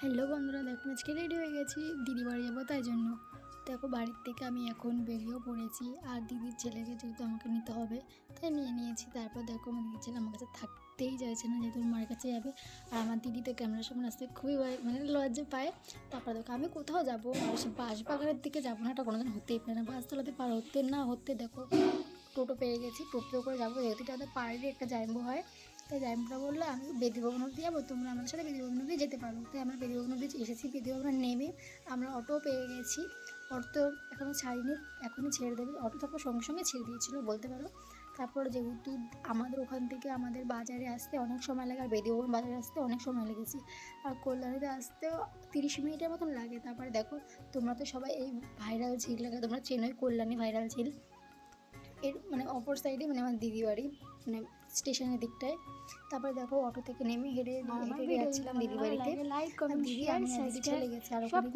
Hello বন্ধুরা, দেখো আজকে রেডি হয়ে গেছি, দিদি বাড়ি যাবো তাই জন্য। দেখো বাড়ির থেকে আমি এখন বেরিয়েও পড়েছি, আর দিদির ছেলেকে যেহেতু আমাকে নিতে হবে তাই নিয়ে নিয়েছি। তারপর দেখো আমার দিদির ছেলে আমার কাছে থাকতেই চাইছে না, যেহেতু মায়ের কাছে যাবে। আর আমার দিদি তো ক্যামেরার সামনে আসতে খুবই মানে লজ্জা পায়। তারপর দেখো আমি কোথাও যাবো আর সে বাঁশবাগানের দিকে যাবো না, এটা কোনোদিন হতেই পারে না। বাসতলাতে পার হতে না হতে দেখো টোটো পেয়ে গেছি, টোটো করে যাবো, যেহেতু এটা আমাদের পাড়ারই একটা জাইম্বু হয়। তাই জাইম্বুটা বললো আমি বেদিভবন অব্দি যাবো, তোমরা আমাদের সাথে বেদিভবন অব্দি যেতে পারো। তাই আমরা বেদিভবন অব্দি এসেছি। বেদিভবন নেমে আমরা অটো পেয়ে গেছি। অটো এখনও ছাড়িনি, এখনই ছেড়ে দেবে। অটো তারপর সঙ্গে সঙ্গে ছেড়ে দিয়েছিলো বলতে পারো। তারপর যেহেতু আমাদের ওখান থেকে আমাদের বাজারে আসতে অনেক সময় লাগে, আর বেদিভবন বাজারে আসতে অনেক সময় লেগেছে, আর কল্যাণীতে আসতেও 30 মিনিটের মতন লাগে। তারপরে দেখো তোমরা তো সবাই এই ভাইরাল ঝিল লাগে, তোমরা চেনোই কল্যাণী ভাইরাল ঝিল। এর মানে অপর সাইডে মানে আমার দিদি বাড়ি, মানে স্টেশনের দিকটায়। তারপরে দেখো অটো থেকে নেমে হেঁটে হেঁটে যাচ্ছিলাম দিদি বাড়িতে। দিদি আমি দিদি চলে গেছে আর ওখানে